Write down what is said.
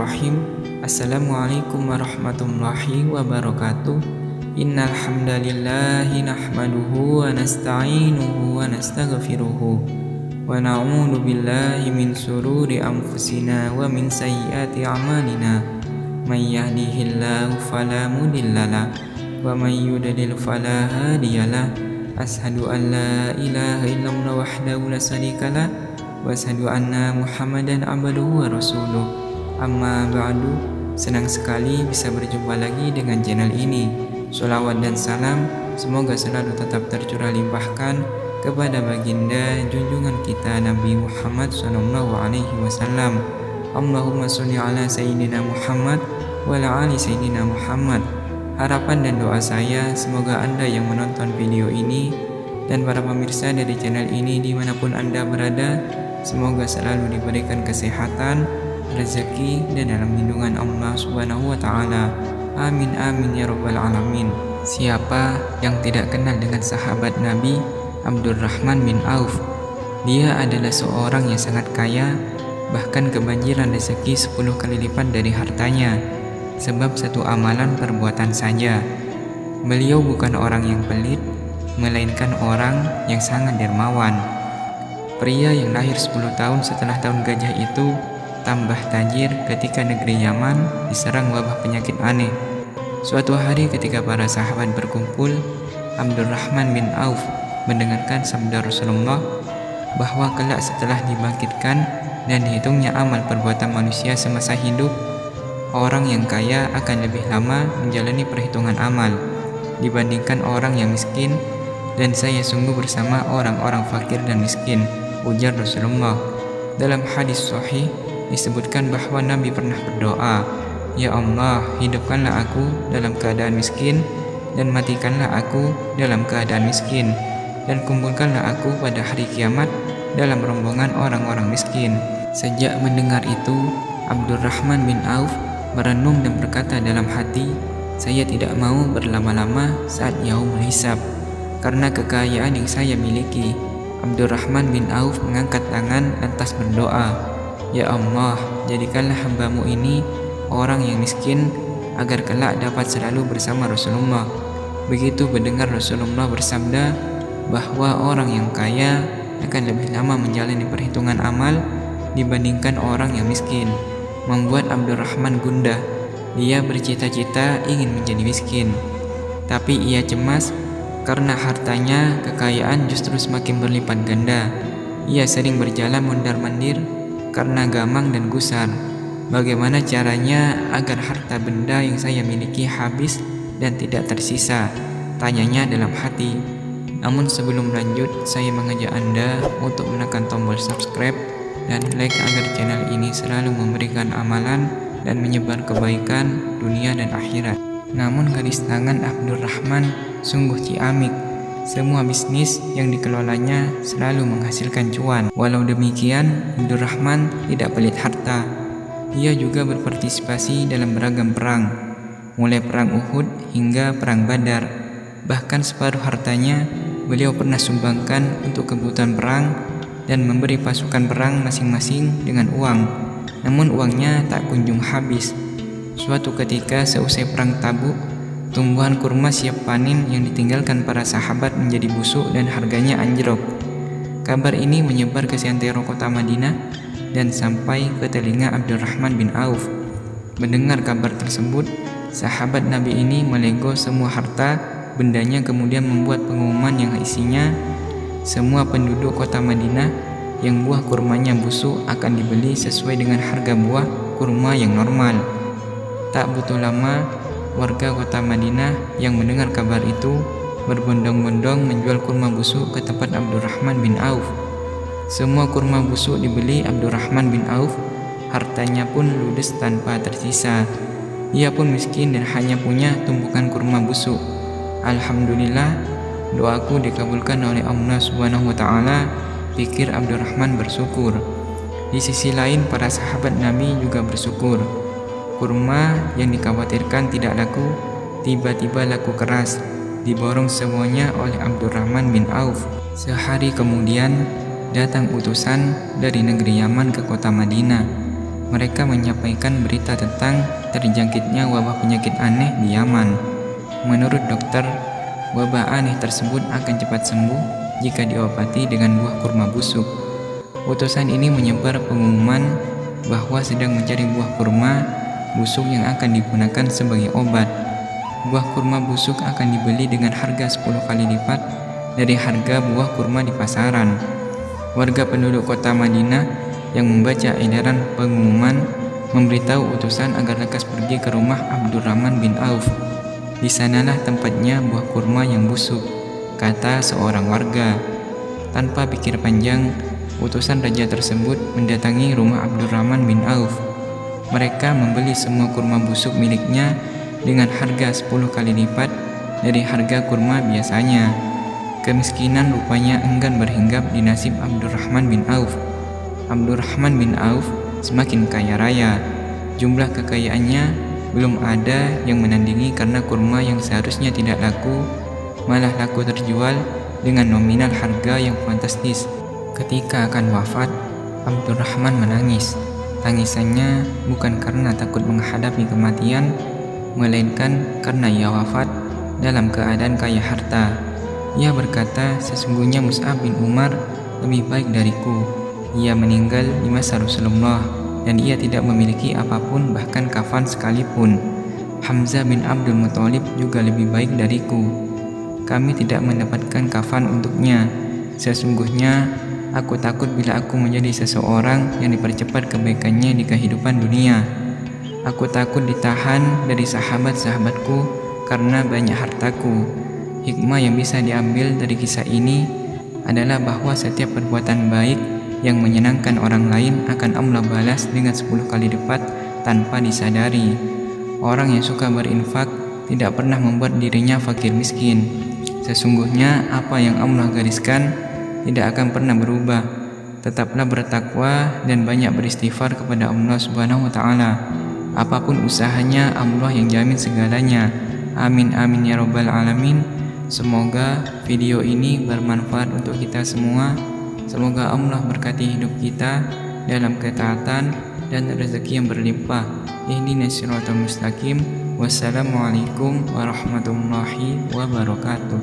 Bismillahirrahmanirrahim. Assalamualaikum warahmatullahi wabarakatuh. Innal hamdalillahi nahmaduhu wa nasta'inuhu wa nastaghfiruhu wa na'udzu billahi min shururi anfusina wa min sayyiati a'malina. May yahdihillahu fala mudhillalah wa may yudlil fala hadiyalah. Asyhadu an la ilaha illallah wahdahu la syarikalah wa asyhadu anna Muhammadan abduhu wa rasuluh. Amma ba'du. Senang sekali bisa berjumpa lagi dengan channel ini. Sholawat dan salam semoga selalu tetap tercurah limpahkan kepada baginda junjungan kita Nabi Muhammad SAW. Allahumma sholli ala sayyidina Muhammad wa ala ali sayyidina Muhammad. Harapan dan doa saya semoga Anda yang menonton video ini dan para pemirsa dari channel ini dimanapun Anda berada, semoga selalu diberikan kesehatan, rezeki, dan dalam lindungan Allah Subhanahu wa Ta'ala. Amin amin ya rabbal alamin. Siapa yang tidak kenal dengan sahabat Nabi Abdurrahman bin Auf? Dia adalah seorang yang sangat kaya, bahkan kebanjiran rezeki 10 kali lipat dari hartanya, sebab satu amalan perbuatan saja. Beliau bukan orang yang pelit, melainkan orang yang sangat dermawan. Pria yang lahir 10 tahun setelah tahun gajah itu tambah tajir ketika negeri Yaman diserang wabah penyakit aneh. Suatu hari ketika para sahabat berkumpul, Abdurrahman bin Auf mendengarkan sabda Rasulullah bahwa kelak setelah dibangkitkan dan dihitungnya amal perbuatan manusia semasa hidup, orang yang kaya akan lebih lama menjalani perhitungan amal dibandingkan orang yang miskin, dan saya sungguh bersama orang-orang fakir dan miskin, ujar Rasulullah. Dalam hadis sahih disebutkan bahwa Nabi pernah berdoa, "Ya Allah, hidupkanlah aku dalam keadaan miskin dan matikanlah aku dalam keadaan miskin, dan kumpulkanlah aku pada hari kiamat dalam rombongan orang-orang miskin." Sejak mendengar itu, Abdurrahman bin Auf merenung dan berkata dalam hati, "Saya tidak mau berlama-lama saat yaumul hisab karena kekayaan yang saya miliki." Abdurrahman bin Auf mengangkat tangan lantas berdoa, "Ya Allah, jadikanlah hamba-Mu ini orang yang miskin agar kelak dapat selalu bersama Rasulullah." Begitu mendengar Rasulullah bersabda bahwa orang yang kaya akan lebih lama menjalani perhitungan amal dibandingkan orang yang miskin, membuat Abdurrahman gundah. Dia bercita-cita ingin menjadi miskin, tapi ia cemas karena hartanya, kekayaan justru semakin berlipat ganda. Ia sering berjalan mondar-mandir karena gamang dan gusar. Bagaimana caranya agar harta benda yang saya miliki habis dan tidak tersisa? Tanyanya dalam hati. Namun sebelum lanjut, saya mengajak Anda untuk menekan tombol subscribe dan like agar channel ini selalu memberikan amalan dan menyebar kebaikan dunia dan akhirat. Namun garis tangan Abdurrahman sungguh ciamik. Semua bisnis yang dikelolanya selalu menghasilkan cuan. Walau demikian, Abdurrahman tidak pelit harta. Ia juga berpartisipasi dalam beragam perang, mulai perang Uhud hingga perang Badar. Bahkan separuh hartanya beliau pernah sumbangkan untuk kebutuhan perang dan memberi pasukan perang masing-masing dengan uang. Namun uangnya tak kunjung habis. Suatu ketika seusai perang Tabuk, tumbuhan kurma siap panen yang ditinggalkan para sahabat menjadi busuk dan harganya anjlok. Kabar ini menyebar ke seantero kota Madinah dan sampai ke telinga Abdurrahman bin Auf. Mendengar kabar tersebut, sahabat Nabi ini melego semua harta bendanya, kemudian membuat pengumuman yang isinya semua penduduk kota Madinah yang buah kurmanya busuk akan dibeli sesuai dengan harga buah kurma yang normal. Tak butuh lama, warga kota Madinah yang mendengar kabar itu berbondong-bondong menjual kurma busuk ke tempat Abdurrahman bin Auf. Semua kurma busuk dibeli Abdurrahman bin Auf, hartanya pun ludes tanpa tersisa. Ia pun miskin dan hanya punya tumpukan kurma busuk. Alhamdulillah, doaku dikabulkan oleh Allah Subhanahu wa Ta'ala, pikir Abdurrahman bersyukur. Di sisi lain, para sahabat Nabi juga bersyukur. Kurma yang dikhawatirkan tidak laku, tiba-tiba laku keras, diborong semuanya oleh Abdurrahman bin Auf. Sehari kemudian datang utusan dari negeri Yaman ke kota Madinah. Mereka menyampaikan berita tentang terjangkitnya wabah penyakit aneh di Yaman. Menurut dokter, wabah aneh tersebut akan cepat sembuh jika diobati dengan buah kurma busuk. Utusan ini menyebar pengumuman bahwa sedang mencari buah kurma busuk yang akan digunakan sebagai obat. Buah kurma busuk akan dibeli dengan harga 10 kali lipat dari harga buah kurma di pasaran. Warga penduduk kota Madinah yang membaca edaran pengumuman memberitahu utusan agar lekas pergi ke rumah Abdurrahman bin Auf. Di sanalah tempatnya buah kurma yang busuk, kata seorang warga. Tanpa pikir panjang, utusan raja tersebut mendatangi rumah Abdurrahman bin Auf. Mereka membeli semua kurma busuk miliknya dengan harga 10 kali lipat dari harga kurma biasanya. Kemiskinan rupanya enggan berhinggap di nasib Abdurrahman bin Auf. Abdurrahman bin Auf semakin kaya raya. Jumlah kekayaannya belum ada yang menandingi karena kurma yang seharusnya tidak laku malah laku terjual dengan nominal harga yang fantastis. Ketika akan wafat, Abdurrahman menangis. Tangisannya bukan karena takut menghadapi kematian, melainkan karena ia wafat dalam keadaan kaya harta. Ia berkata, sesungguhnya Mus'ab bin Umar lebih baik dariku. Ia meninggal di masa Rasulullah dan ia tidak memiliki apapun, bahkan kafan sekalipun. Hamzah bin Abdul Muthalib juga lebih baik dariku. Kami tidak mendapatkan kafan untuknya. Sesungguhnya aku takut bila aku menjadi seseorang yang dipercepat kebaikannya di kehidupan dunia. Aku takut ditahan dari sahabat-sahabatku karena banyak hartaku. Hikmah yang bisa diambil dari kisah ini adalah bahwa setiap perbuatan baik yang menyenangkan orang lain akan Allah balas dengan 10 kali lipat tanpa disadari. Orang yang suka berinfak tidak pernah membuat dirinya fakir miskin. Sesungguhnya apa yang Allah gariskan tidak akan pernah berubah. Tetaplah bertakwa dan banyak beristighfar kepada Allah Subhanahu wa taala. Apapun usahanya, Allah yang jamin segalanya. Amin amin ya rabbal alamin. Semoga video ini bermanfaat untuk kita semua. Semoga Allah berkati hidup kita dalam ketaatan dan rezeki yang berlimpah. Ihdinas siratal mustaqim. Wassalamualaikum warahmatullahi wabarakatuh.